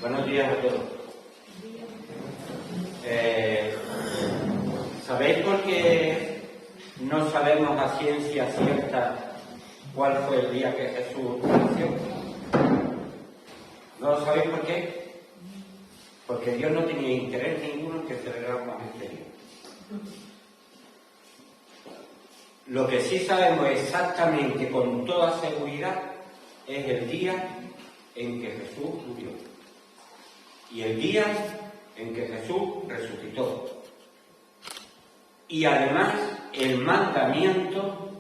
Buenos días a todos. ¿Sabéis por qué no sabemos a ciencia cierta cuál fue el día que Jesús nació? ¿No lo sabéis por qué? Porque Dios no tenía interés ninguno en que celebráramos este día. Lo que sí sabemos exactamente, con toda seguridad, es el día en que Jesús murió y el día en que Jesús resucitó. Y además el mandamiento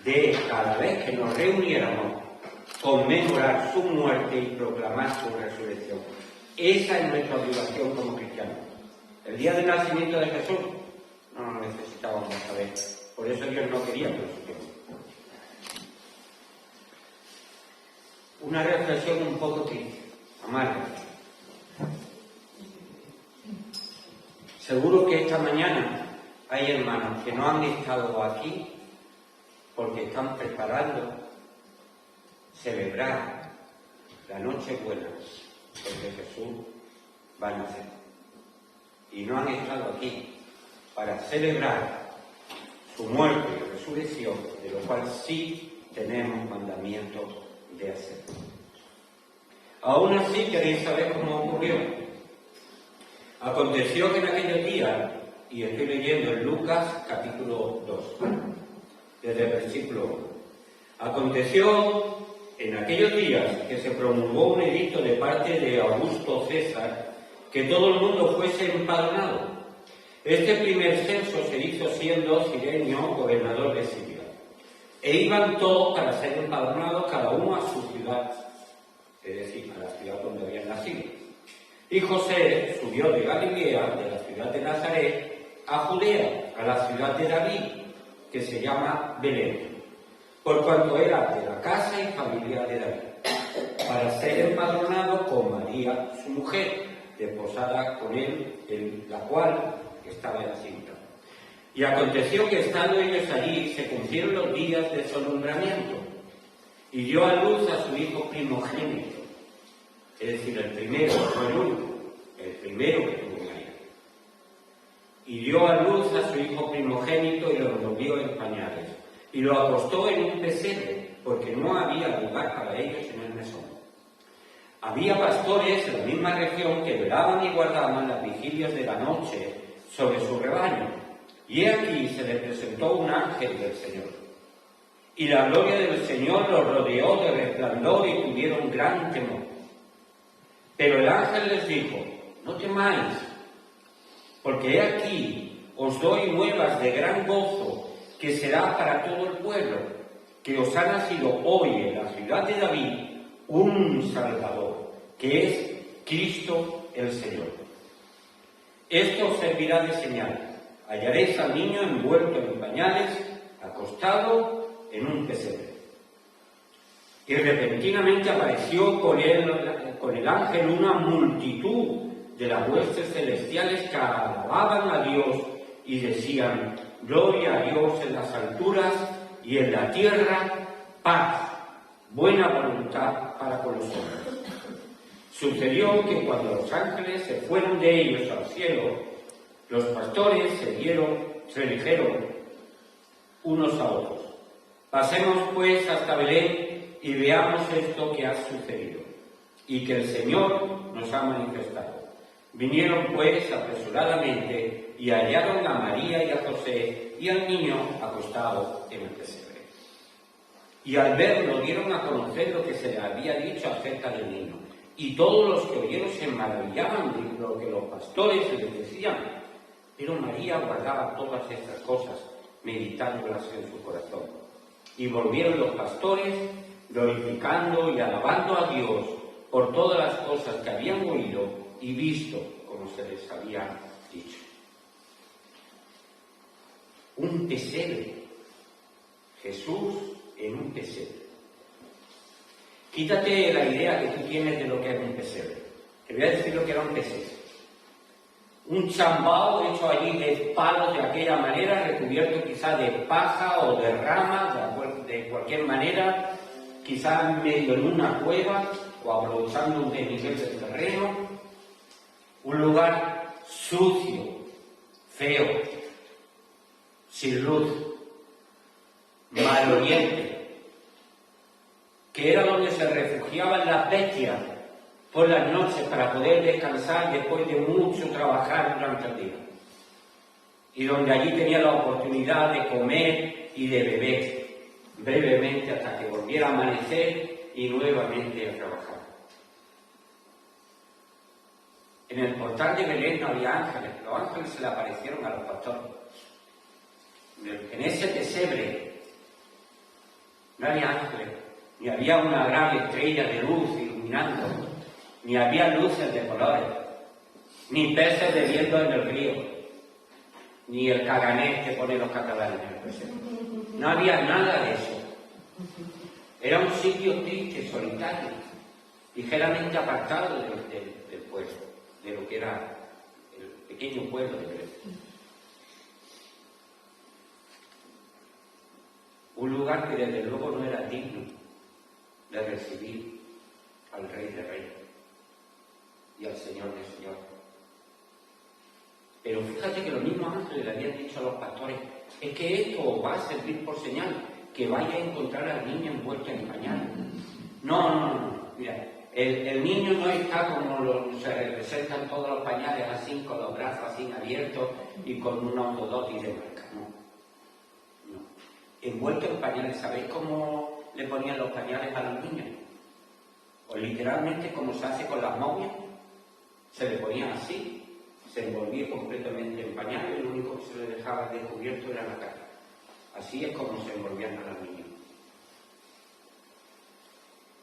de cada vez que nos reuniéramos conmemorar su muerte y proclamar su resurrección. Esa es nuestra obligación como cristianos. El día del nacimiento de Jesús no lo necesitábamos saber. Por eso Dios no quería que lo supiéramos. Una reflexión un poco triste, amarga. Seguro que esta mañana hay hermanos que no han estado aquí porque están preparando celebrar la Nochebuena, porque Jesús va a nacer. Y no han estado aquí para celebrar su muerte y resurrección, de lo cual sí tenemos mandamiento de hacer. Aún así, ¿queréis saber cómo ocurrió? Aconteció que en aquellos días, y estoy leyendo en Lucas capítulo 2, desde el versículo 1. Aconteció en aquellos días que se promulgó un edicto de parte de Augusto César que todo el mundo fuese empadronado. Este primer censo se hizo siendo Cirenio gobernador de Siria. E iban todos para ser empadronados, cada uno a su ciudad, es decir, a la ciudad donde habían nacido. Y José subió de Galilea, de la ciudad de Nazaret, a Judea, a la ciudad de David, que se llama Belén, por cuanto era de la casa y familia de David, para ser empadronado con María, su mujer, desposada con él, la cual estaba encinta. Y aconteció que estando ellos allí, se cumplieron los días de su alumbramiento, y dio a luz a su hijo primogénito, es decir, el primero, no el único, el primero que tuvo María. Y dio a luz a su hijo primogénito y lo envolvió en pañales, y lo acostó en un pesebre, porque no había lugar para ellos en el mesón. Había pastores en la misma región que velaban y guardaban las vigilias de la noche sobre su rebaño, y aquí se les presentó un ángel del Señor. Y la gloria del Señor los rodeó de resplandor y tuvieron gran temor. Pero el ángel les dijo: no temáis, porque he aquí os doy nuevas de gran gozo, que será para todo el pueblo, que os ha nacido hoy en la ciudad de David un Salvador, que es Cristo el Señor. Esto os servirá de señal. Hallaréis al niño envuelto en pañales, acostado en un pesebre. Y repentinamente apareció con el ángel una multitud de las huestes celestiales que alababan a Dios y decían: gloria a Dios en las alturas y en la tierra paz, buena voluntad para con los hombres. Sucedió que cuando los ángeles se fueron de ellos al cielo, los pastores se dijeron unos a otros: pasemos pues hasta Belén y veamos esto que ha sucedido y que el Señor nos ha manifestado. Vinieron pues apresuradamente y hallaron a María y a José y al niño acostado en el pesebre. Y al verlo dieron a conocer lo que se le había dicho acerca del niño. Y todos los que oyeron se maravillaban de lo que los pastores les decían. Pero María guardaba todas estas cosas, meditándolas en su corazón. Y volvieron los pastores, glorificando y alabando a Dios por todas las cosas que habían oído y visto, como se les había dicho. Un pesebre. Jesús en un pesebre. Quítate la idea que tú tienes de lo que es un pesebre. Te voy a decir lo que era un pesebre. Un chambao hecho allí de palos de aquella manera, recubierto quizá de paja o de ramas, de cualquier manera, quizá medio en una cueva, o aprovechando un desnivel del terreno, un lugar sucio, feo, sin luz, maloliente, que era donde se refugiaban las bestias por las noches para poder descansar después de mucho trabajar durante el día, y donde allí tenía la oportunidad de comer y de beber brevemente hasta que volviera a amanecer y nuevamente a trabajar. En el portal de Belén no había ángeles, los ángeles se le aparecieron a los pastores. En ese pesebre no había ángeles, ni había una gran estrella de luz iluminando, ni había luces de colores, ni peces bebiendo en el río, ni el caganés que ponen los catalanes en el pesebre. No había nada de eso. Era un sitio triste, solitario, ligeramente apartado del pueblo, de lo que era el pequeño pueblo de Belén. Un lugar que desde luego no era digno de recibir al Rey de Reyes y al Señor de Señores. Pero fíjate que los mismos ángeles le habían dicho a los pastores: es que esto os va a servir por señal, que vaya a encontrar al niño envuelto en pañales. No, mira, el niño no está como se representan todos los pañales, así, con los brazos así abiertos y con una ortodoxia de marca, no. Envuelto en pañales. ¿Sabéis cómo le ponían los pañales a los niños? Pues literalmente como se hace con las momias, se le ponía así, se envolvía completamente en pañales y lo único que se le dejaba descubierto era la cara. Así es como se envolvían a los niños.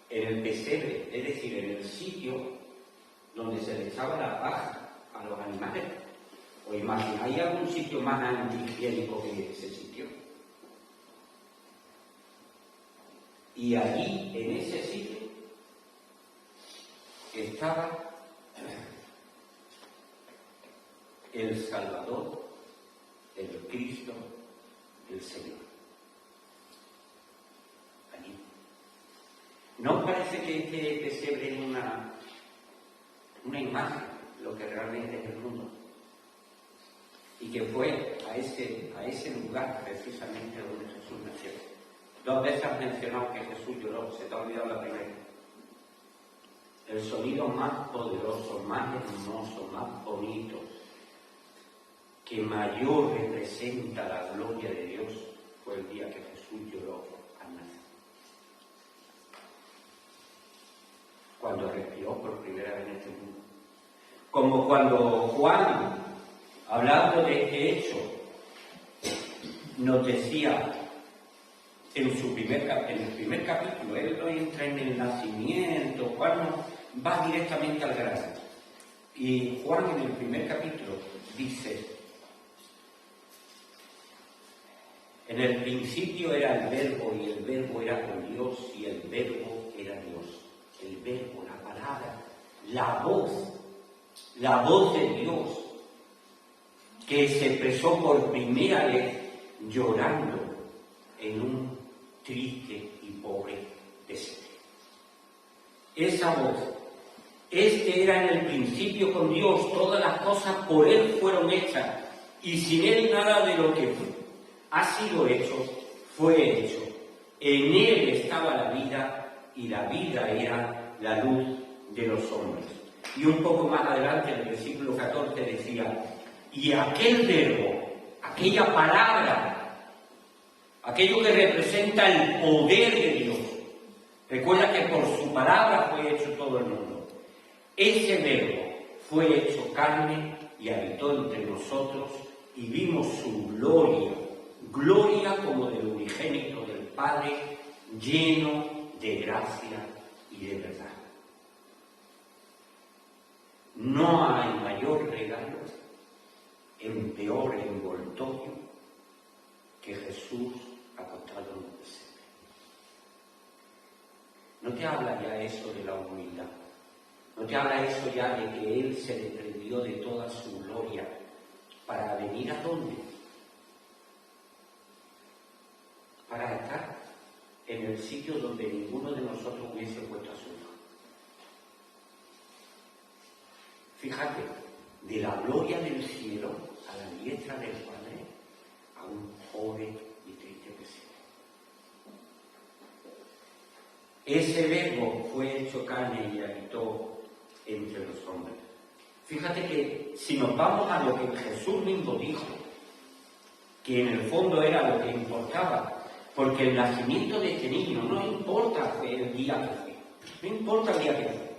En el pesebre, es decir, en el sitio donde se le echaba la paja a los animales. ¿Os imagináis algún sitio más antihigiénico que ese sitio? Y allí, en ese sitio, estaba el Salvador, el Cristo, el Señor. Allí. ¿No os parece que este pesebre es una imagen, lo que realmente es el mundo? Y que fue a ese lugar precisamente donde Jesús nació. 2 veces has mencionado que Jesús lloró, se te ha olvidado la primera. El sonido más poderoso, más hermoso, más bonito, que mayor representa la gloria de Dios, fue el día que Jesús lloró al nacer. Cuando respiró por primera vez en este mundo. Como cuando Juan, hablando de este hecho, nos decía en el primer capítulo, él no entra en el nacimiento, Juan no va directamente al grano. Y Juan en el primer capítulo dice: en el principio era el Verbo, y el Verbo era con Dios, y el Verbo era Dios. El Verbo, la palabra, la voz de Dios, que se expresó por primera vez llorando en un triste y pobre pesebre. Esa voz, era en el principio con Dios, todas las cosas por Él fueron hechas, y sin Él nada de lo que ha sido hecho fue hecho. En Él estaba la vida, y la vida era la luz de los hombres. Y un poco más adelante, en el versículo 14, decía: y aquel verbo, aquella palabra, aquello que representa el poder de Dios, recuerda que por su palabra fue hecho todo el mundo. Ese verbo fue hecho carne y habitó entre nosotros, y vimos su gloria como del unigénito del Padre, lleno de gracia y de verdad. No hay mayor regalo, en peor envoltorio, que Jesús acostado en un pesebre. No te habla ya eso de la humildad, no te habla eso ya de que Él se desprendió de toda su gloria para venir a dónde, para estar en el sitio donde ninguno de nosotros hubiese puesto a su hijo, Fíjate, de la gloria del cielo a la diestra del Padre, a un pobre y triste pesebre. Ese verbo fue hecho carne y habitó entre los hombres. Fíjate que si nos vamos a lo que Jesús mismo dijo, que en el fondo era lo que importaba, porque el nacimiento de este niño no importa el día que fue, no importa el día que fue,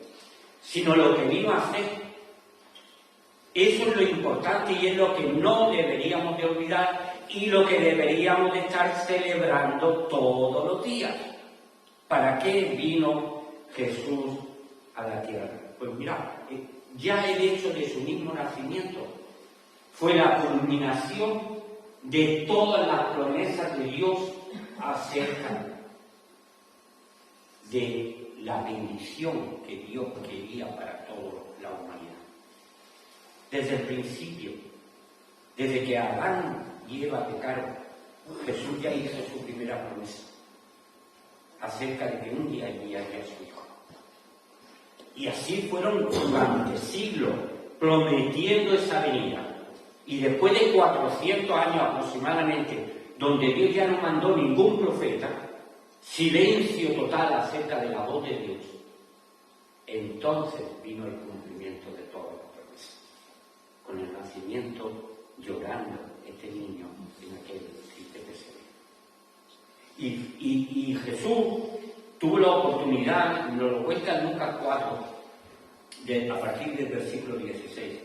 sino lo que vino a hacer. Eso es lo importante y es lo que no deberíamos de olvidar y lo que deberíamos de estar celebrando todos los días. ¿Para qué vino Jesús a la tierra? Pues mirad, ya el hecho de su mismo nacimiento fue la culminación de todas las promesas de Dios acerca de la bendición que Dios quería para toda la humanidad. Desde el principio, desde que Adán y Eva pecaron, Jesús ya hizo su primera promesa acerca de que un día enviaría a su Hijo. Y así fueron durante siglos prometiendo esa venida. Y después de 400 años aproximadamente, donde Dios ya no mandó ningún profeta, silencio total acerca de la voz de Dios, entonces vino el cumplimiento de todas las promesas. Con el nacimiento llorando este niño en aquel triste pesebre. Y Jesús tuvo la oportunidad, nos lo cuenta en Lucas 4, a partir del versículo 16,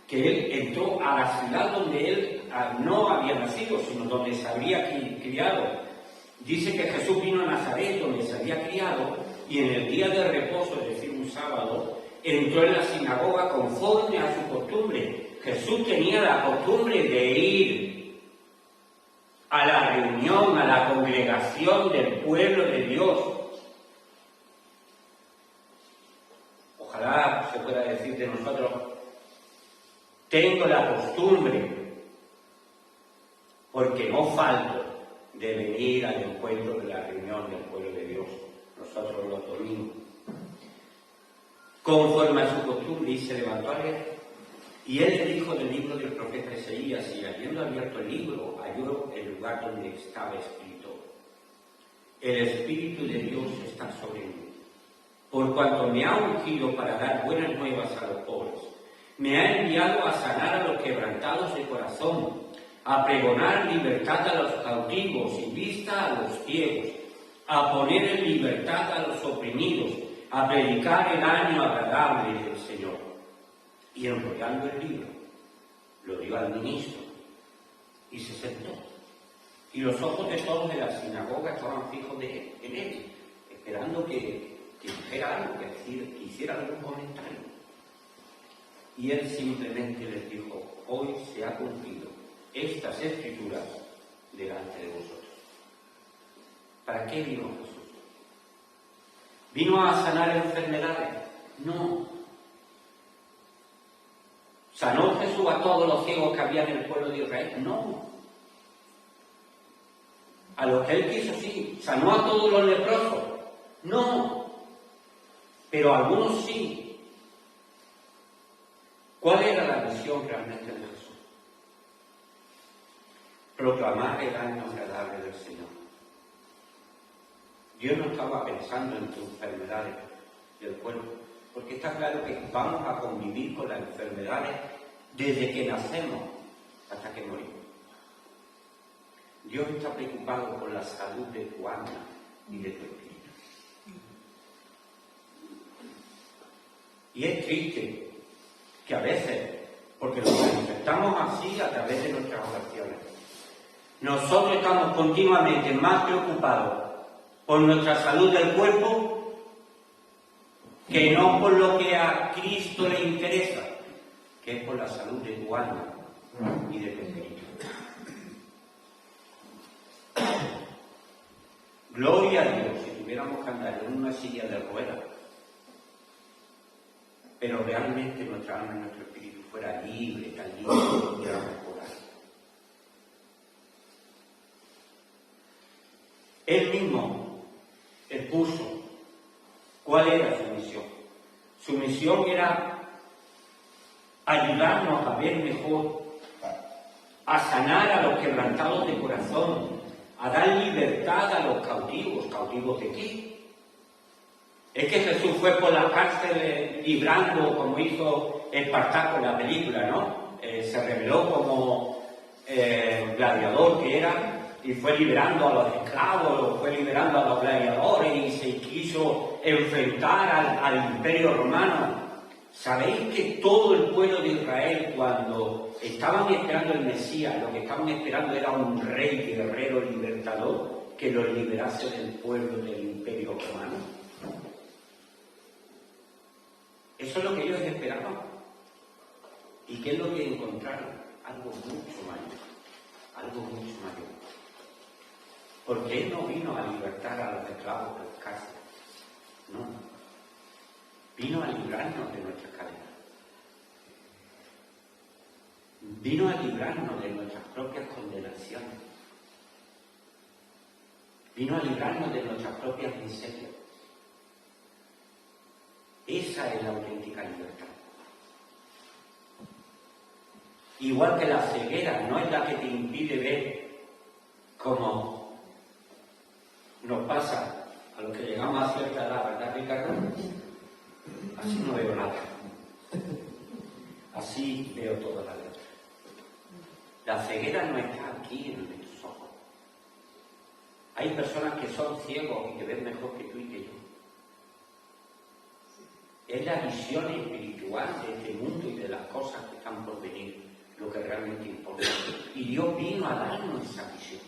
que él entró a la ciudad donde él no había nacido, sino donde se había criado. Dice que Jesús vino a Nazaret, donde se había criado, y en el día de reposo, es decir, un sábado, entró en la sinagoga conforme a su costumbre. Jesús tenía la costumbre de ir a la reunión, a la congregación del pueblo de Dios. Ojalá se pueda decir de nosotros, tengo la costumbre, porque no falto, de venir al encuentro de la reunión del pueblo de Dios, nosotros los domingos. Conforme a su costumbre, y se levantó a leer. Y él le dijo del libro del profeta Isaías, y habiendo abierto el libro, halló el lugar donde estaba escrito: el Espíritu de Dios está sobre mí, por cuanto me ha ungido para dar buenas nuevas a los pobres. Me ha enviado a sanar a los quebrantados de corazón, a pregonar libertad a los cautivos y vista a los ciegos, a poner en libertad a los oprimidos, a predicar el año agradable del Señor. Y enrollando el libro, lo dio al ministro y se sentó. Y los ojos de todos de la sinagoga estaban fijos en él, esperando que dijera algo, que hiciera algún comentario. Y él simplemente les dijo: hoy se ha cumplido estas escrituras delante de vosotros. ¿Para qué vino Jesús? ¿Vino a sanar enfermedades? No. ¿Sanó Jesús a todos los ciegos que había en el pueblo de Israel? No. A los que él quiso, sí. ¿Sanó a todos los leprosos? No. Pero a algunos sí. ¿Cuál era la misión realmente de Jesús? Proclamar el año agradable del Señor. Dios no estaba pensando en tus enfermedades del cuerpo, porque está claro que vamos a convivir con las enfermedades desde que nacemos hasta que morimos. Dios está preocupado por la salud de tu alma y de tu espíritu. Y es triste que a veces, porque lo manifestamos así a través de nuestras oraciones, nosotros estamos continuamente más preocupados por nuestra salud del cuerpo que no por lo que a Cristo le interesa, que es por la salud de tu alma y de tu espíritu. Gloria a Dios si tuviéramos que andar en una silla de ruedas, pero realmente nuestra alma y nuestro espíritu fuera libre, tan libre que pudiéramos orar. Él mismo expuso cuál era su misión. Su misión era ayudarnos a ver mejor, a sanar a los quebrantados de corazón, a dar libertad a los cautivos. ¿Cautivos de qué? Es que Jesús fue por la cárcel librando, como hizo Espartaco en la película, ¿no? Se reveló como gladiador que era, y fue liberando a los esclavos, fue liberando a los gladiadores, y se quiso enfrentar al Imperio Romano. ¿Sabéis que todo el pueblo de Israel, cuando estaban esperando el Mesías, lo que estaban esperando era un rey guerrero libertador que los liberase del pueblo del Imperio Romano? Eso es lo que ellos esperaban. ¿Y qué es lo que encontraron? Algo mucho mayor. Algo mucho mayor. Porque Él no vino a libertar a los esclavos de las cárceles. No. Vino a librarnos de nuestras cadenas. Vino a librarnos de nuestras propias condenaciones. Vino a librarnos de nuestras propias miserias. Esa es la auténtica libertad. Igual que la ceguera no es la que te impide ver, como nos pasa a los que llegamos a cierta edad, ¿verdad, Ricardo? Así no veo nada. Así veo toda la letra. La ceguera no está aquí en nuestros ojos. Hay personas que son ciegos y que ven mejor que tú y que yo. Es la visión espiritual de este mundo y de las cosas que están por venir lo que realmente importa. Y Dios vino a darnos esa visión.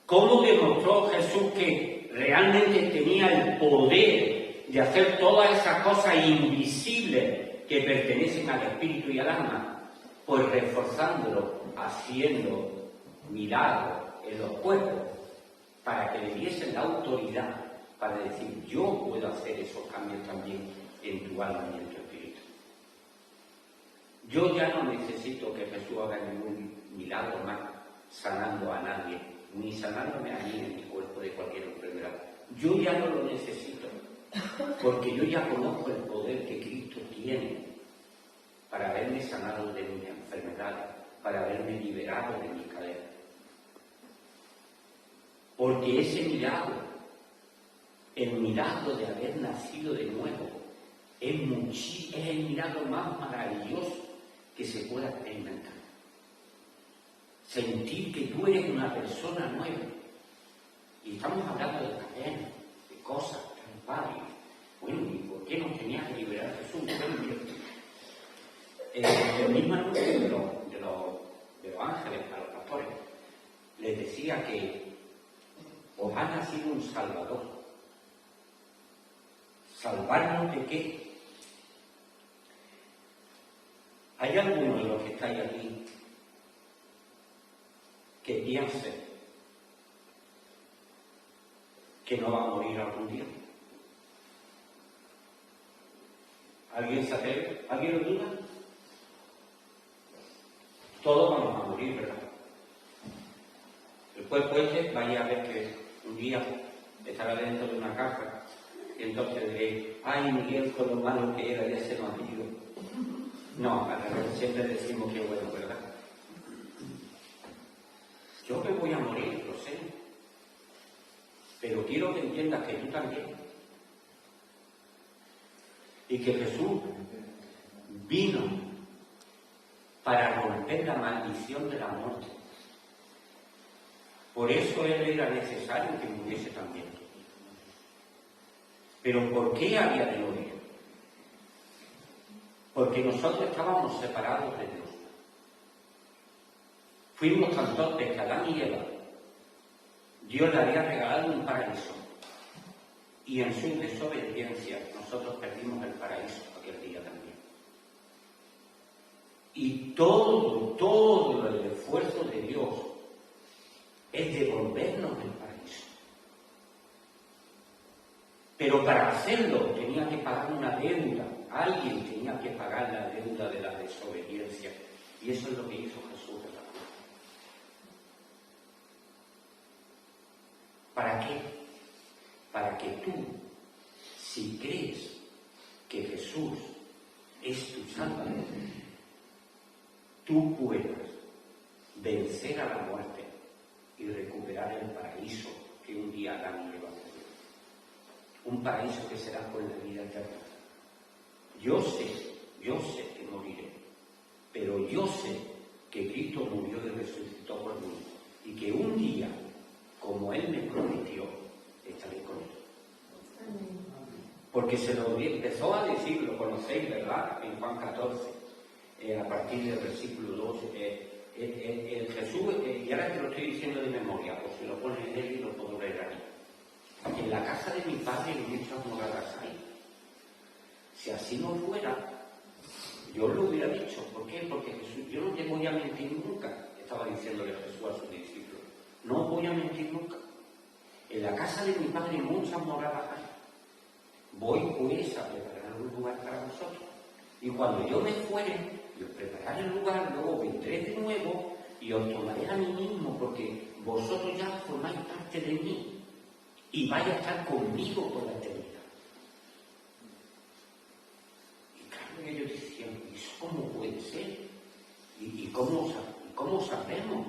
¿Cómo demostró Jesús que realmente tenía el poder de hacer todas esas cosas invisibles que pertenecen al espíritu y al alma? Pues reforzándolo, haciendo milagros en los cuerpos, para que le diesen la autoridad para decir: yo puedo hacer esos cambios también en tu alma y en tu espíritu. Yo ya no necesito que Jesús haga ningún milagro más sanando a nadie, ni sanándome a mí en mi cuerpo de cualquier enfermedad. Yo ya no lo necesito, porque yo ya conozco el poder que Cristo tiene para haberme sanado de mis enfermedades, para haberme liberado de mis cadenas. Porque ese milagro, el milagro de haber nacido de nuevo, es el milagro más maravilloso que se pueda experimentar. Sentir que tú eres una persona nueva. Y estamos hablando de cadenas, de cosas, de padres. Bueno, ¿y por qué nos tenía que liberar Jesús? El mismo anuncio de los ángeles a los pastores les decía que os ha nacido un Salvador. ¿Salvarnos de qué? ¿Hay alguno de los que estáis aquí que piense que no va a morir algún día? ¿Alguien se atreve? ¿Alguien lo duda? Todos vamos a morir, ¿verdad? Después vaya a ver que un día estará dentro de una caja y entonces diré: ay, Miguel, con lo malo que era, ya se nos ha ido. No, a revés, siempre decimos que bueno, ¿verdad? Yo me voy a morir, lo sé, pero quiero que entiendas que tú también. Y que Jesús vino para romper la maldición de la muerte. Por eso Él era necesario que muriese también. ¿Pero por qué había de morir? Porque nosotros estábamos separados de Dios. Fuimos tan torpes que Adán y Eva, Dios le había regalado un paraíso. Y en su desobediencia nosotros perdimos el paraíso aquel día también. Y todo el esfuerzo de Dios es devolvernos el paraíso. Pero para hacerlo tenía que pagar una deuda. Alguien tenía que pagar la deuda de la desobediencia. Y eso es lo que hizo Jesús en la cruz. ¿Para qué? Para que tú, si crees que Jesús es tu Salvador, tú puedas vencer a la muerte y recuperar el paraíso que un día Adán y Eva perdieron. Un paraíso que será con la vida eterna. Yo sé que moriré, pero yo sé que Cristo murió y resucitó por mí, y que un día, como Él me prometió, estaré con Él. Porque se lo empezó a decir, lo conocéis, ¿verdad? En Juan 14, a partir del versículo 12. Jesús, y ahora te lo estoy diciendo de memoria, o si lo pones en él y lo puedo leer aquí. En la casa de mi padre hay muchas moradas hay. Si así no fuera, yo lo hubiera dicho. ¿Por qué? Porque Jesús, yo no te voy a mentir nunca, estaba diciéndole Jesús a sus discípulos. No voy a mentir nunca. En la casa de mi padre hay muchas moradas hay. Voy pues a preparar un lugar para vosotros. Y cuando yo me fuere y os prepararé el lugar, luego vendré de nuevo y os tomaré a mí mismo, porque vosotros ya formáis parte de mí y vais a estar conmigo por la eternidad. Y claro, ellos decían, ¿eso cómo puede ser? ¿Y cómo sabemos?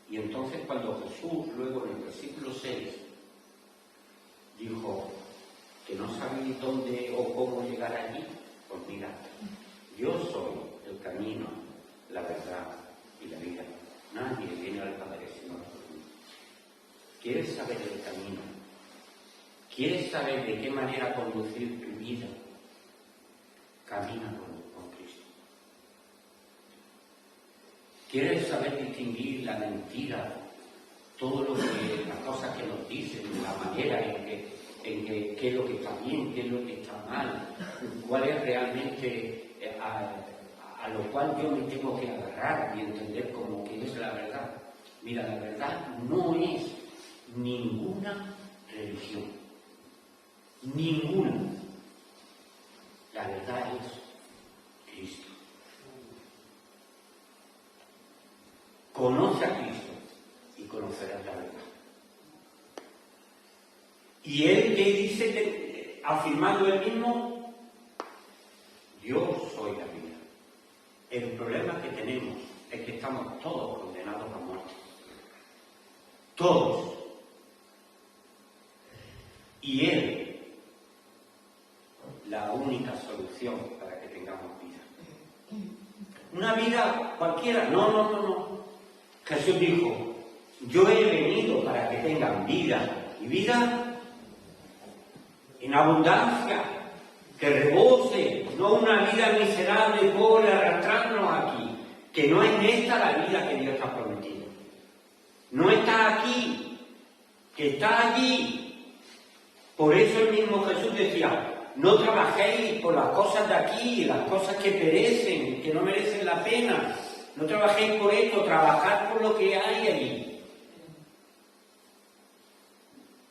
Y entonces cuando Jesús, luego en el versículo 6, dijo que no sabéis dónde o cómo llegar allí, pues mirad, yo soy el camino, la verdad y la vida. Nadie viene al Padre sino por mí. ¿Quieres saber el camino? ¿Quieres saber de qué manera conducir tu vida? Camina con Cristo. ¿Quieres saber distinguir la mentira, todo lo que, las cosas que nos dicen, la manera en que qué es lo que está bien, qué es lo que está mal, cuál es realmente a lo cual yo me tengo que agarrar y entender como que es la verdad? Mira, la verdad no es ninguna religión, ninguna. La verdad es Cristo. Conoce a Cristo y conocerás la verdad. Y él que dice, afirmando él mismo, yo soy la vida. El problema que tenemos es que estamos todos condenados a muerte. Todos. Y él, la única solución para que tengamos vida. Una vida cualquiera. No. Jesús dijo, yo he venido para que tengan vida. Y vida en abundancia, que rebose, no una vida miserable, pobre, arrastrarnos aquí, que no es esta la vida que Dios está prometiendo. No está aquí, que está allí. Por eso el mismo Jesús decía, no trabajéis por las cosas de aquí, las cosas que perecen, que no merecen la pena. No trabajéis por esto, trabajad por lo que hay allí.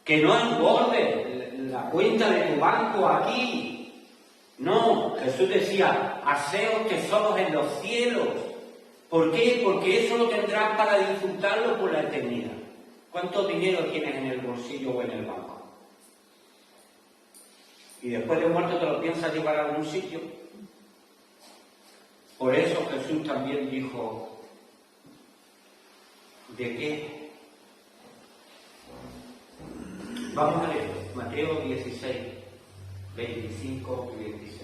Que no engorde la cuenta de tu banco aquí. No, Jesús decía, haceos tesoros en los cielos. ¿Por qué? Porque eso lo tendrás para disfrutarlo por la eternidad. ¿Cuánto dinero tienes en el bolsillo o en el banco? Y después de muerto te lo piensas llevar a algún sitio. Por eso Jesús también dijo, ¿de qué? Vamos a leer Mateo 16, 25 y 26.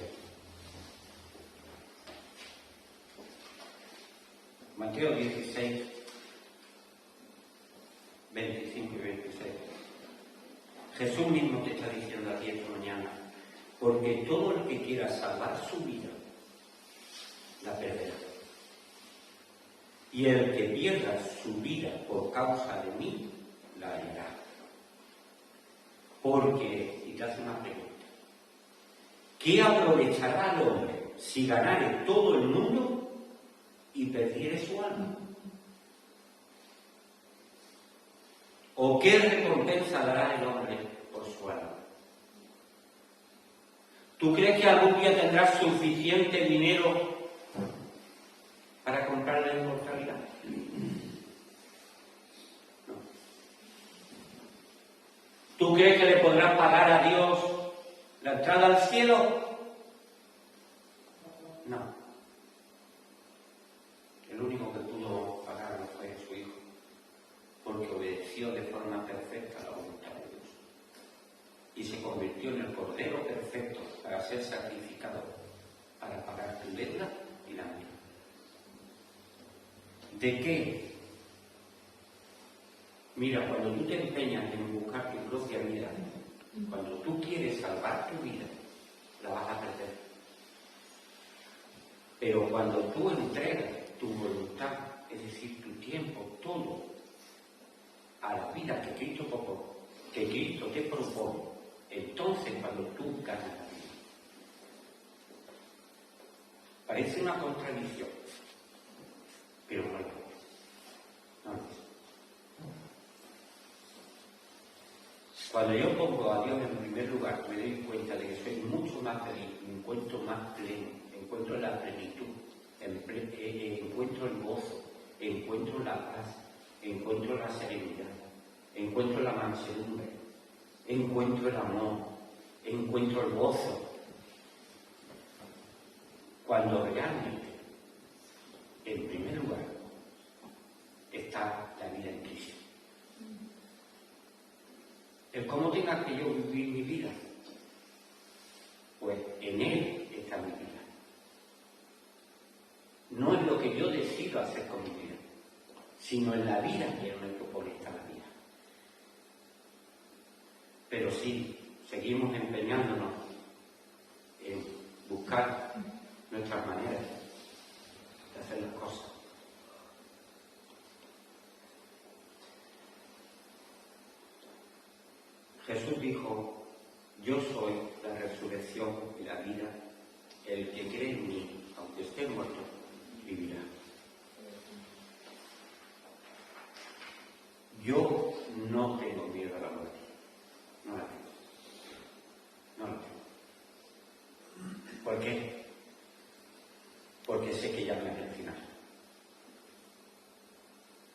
Mateo 16, 25 y 26. Jesús mismo te está diciendo a ti esta mañana, porque todo el que quiera salvar su vida, la perderá. Y el que pierda su vida por causa de mí, la hallará. Porque, y te hace una pregunta, ¿qué aprovechará el hombre si ganare todo el mundo y perdiere su alma? ¿O qué recompensa dará el hombre por su alma? ¿Tú crees que algún día tendrás suficiente dinero para comprar la inmortalidad? No. ¿Tú crees que le podrás pagar a Dios la entrada al cielo? ¿De qué? Mira, cuando tú te empeñas en buscar tu propia vida, cuando tú quieres salvar tu vida, la vas a perder. Pero cuando tú entregas tu voluntad, es decir, tu tiempo, todo, a la vida que Cristo te propone, entonces cuando tú ganas la vida. Parece una contradicción, pero no lo es. No lo es. Cuando yo pongo a Dios en primer lugar, me doy cuenta de que soy mucho más feliz, me encuentro más pleno, encuentro la plenitud, encuentro el gozo, encuentro la paz, encuentro la serenidad, encuentro la mansedumbre, encuentro el amor, encuentro el gozo. Cuando realmente, en primer lugar, está la vida en Cristo. El cómo tenga que yo vivir mi vida, pues en Él está mi vida. No es lo que yo decido hacer con mi vida, sino en la vida que Él me propone está la vida. Pero sí, seguimos empeñándonos en buscar nuestras maneras de hacer las cosas. Jesús dijo: yo soy la resurrección y la vida, el que cree en mí, aunque esté muerto, vivirá. Yo no tengo miedo a la muerte, no la tengo, no la tengo. ¿Por qué? Porque sé que ya no es el final.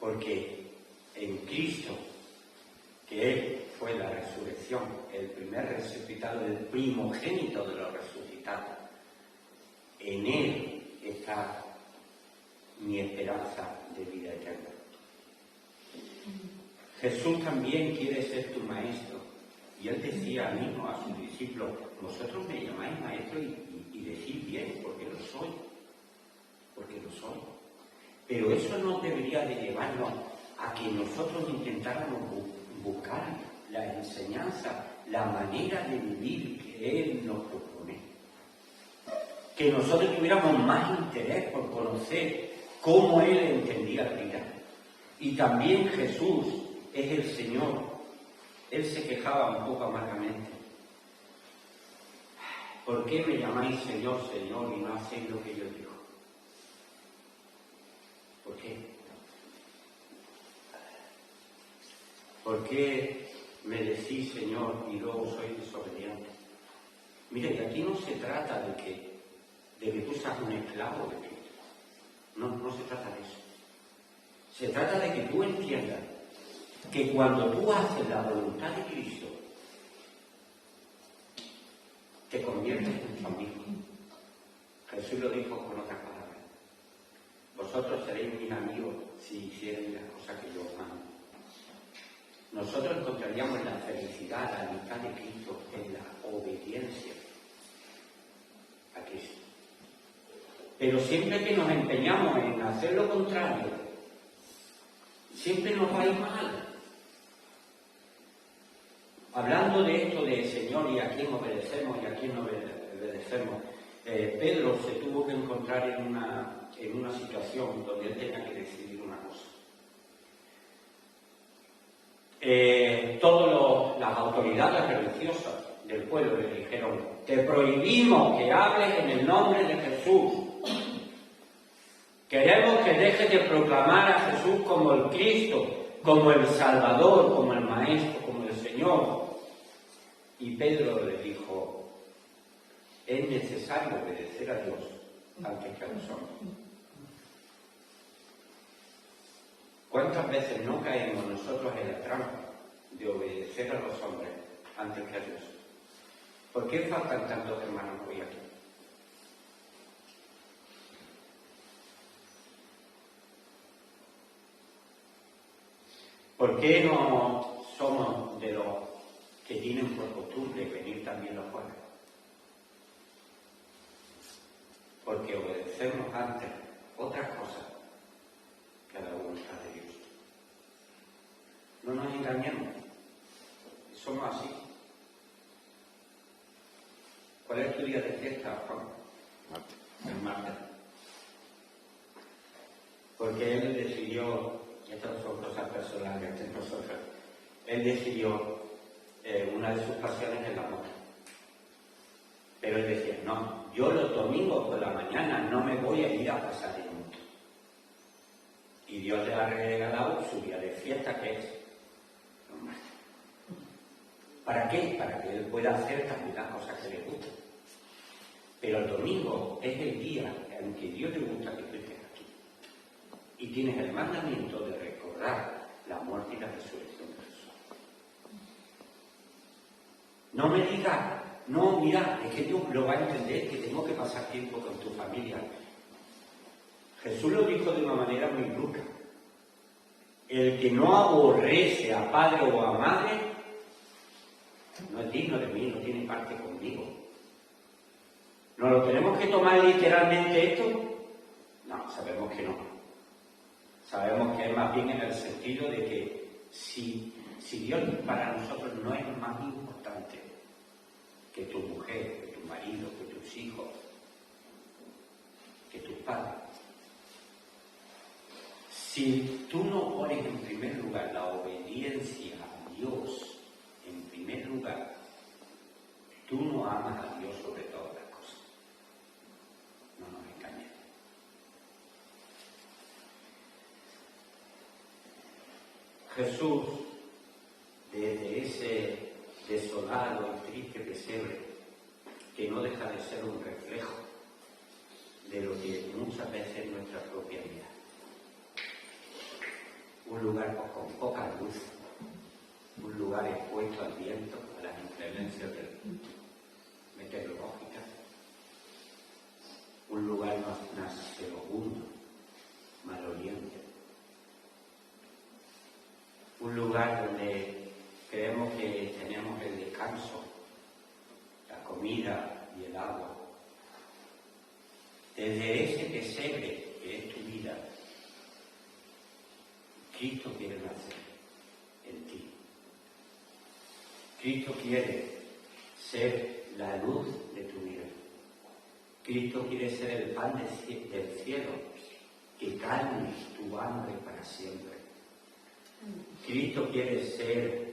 Porque en Cristo, que Él fue la resurrección, el primer resucitado, el primogénito de los resucitados, en Él está mi esperanza de vida eterna. Jesús también quiere ser tu maestro, y Él decía mismo a sus discípulos: vosotros me llamáis maestro y decís bien, porque lo soy, pero eso no debería de llevarnos a que nosotros intentáramos buscar la enseñanza, la manera de vivir que Él nos propone. Que nosotros tuviéramos más interés por conocer cómo Él entendía la vida. Y también Jesús es el Señor. Él se quejaba un poco amargamente: ¿por qué me llamáis Señor, Señor, y no hacéis lo que yo digo? ¿Por qué? ¿Por qué me decís Señor y luego soy desobediente? Mire, que aquí no se trata de que tú seas un esclavo de Cristo. No se trata de eso. Se trata de que tú entiendas que cuando tú haces la voluntad de Cristo, te conviertes en su amigo. Jesús lo dijo con otras palabras: vosotros seréis mis amigos si hicierais las cosas que yo os mando. Nosotros encontraríamos la felicidad, la amistad de Cristo en la obediencia a Cristo. Pero siempre que nos empeñamos en hacer lo contrario, siempre nos va a ir mal. Hablando de esto de Señor y a quién obedecemos y a quién no obedecemos, Pedro se tuvo que encontrar en una situación donde él tenía que decidir una cosa. Todas las autoridades religiosas del pueblo le dijeron: te prohibimos que hables en el nombre de Jesús. Queremos que dejes de proclamar a Jesús como el Cristo, como el Salvador, como el Maestro, como el Señor. Y Pedro le dijo: es necesario obedecer a Dios antes que a los hombres. ¿Cuántas veces no caemos nosotros en la trampa de obedecer a los hombres antes que a Dios? ¿Por qué faltan tantos hermanos hoy aquí? ¿Por qué no somos de los que tienen por costumbre venir también los jueves? Porque obedecemos antes otras cosas que a ¿Cuál es tu día de fiesta, Juan? Martes. El martes. Porque él decidió, y estas son cosas personales entre nosotros, él decidió, una de sus pasiones es la moda. Pero él decía, no, yo los domingos por la mañana no me voy a ir a pasar el mundo. Y Dios le ha regalado su día de fiesta, que es los martes. ¿Para qué? Para que él pueda hacer también las cosas que le gustan. Pero el domingo es el día en que Dios le gusta que tú estés aquí. Y tienes el mandamiento de recordar la muerte y la resurrección de Jesús. No me digas, no, mira, es que Dios lo va a entender, que tengo que pasar tiempo con tu familia. Jesús lo dijo de una manera muy brusca. El que no aborrece a padre o a madre, no es digno de mí, no tiene parte conmigo. ¿Nos lo tenemos que tomar literalmente esto? No, sabemos que no. Sabemos que es más bien en el sentido de que si Dios para nosotros no es más importante que tu mujer, que tu marido, que tus hijos, que tus padres, si tú no pones en primer lugar la obediencia a Dios, en primer lugar, tú no amas a Dios sobre todas las cosas. No nos engañemos. Jesús, desde ese desolado y triste pesebre, que no deja de ser un reflejo de lo que muchas veces es nuestra propia vida. Un lugar con poca luz, un lugar expuesto al viento, a las inclemencias meteorológicas, un lugar nauseabundo, maloliente, un lugar donde creemos que tenemos el descanso, la comida y el agua. Desde ese pesebre que es tu vida, Cristo quiere nacer en ti. Cristo quiere ser la luz de tu vida. Cristo quiere ser el pan del cielo que calme tu hambre para siempre. Cristo quiere ser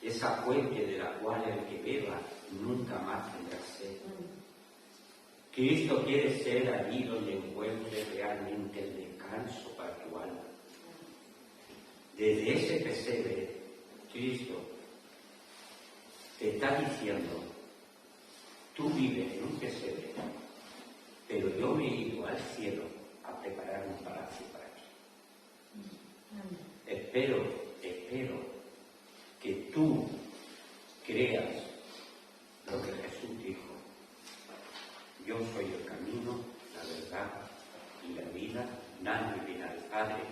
esa fuente de la cual el que beba nunca más tendrá sed. Cristo quiere ser allí donde encuentres realmente el descanso para tu alma. Desde ese pesebre, Cristo te está diciendo, tú vives en un pesebre, pero yo me he ido al cielo a preparar un palacio para ti. Espero que tú creas lo que Jesús dijo. Yo soy el camino, la verdad y la vida. Nadie viene al Padre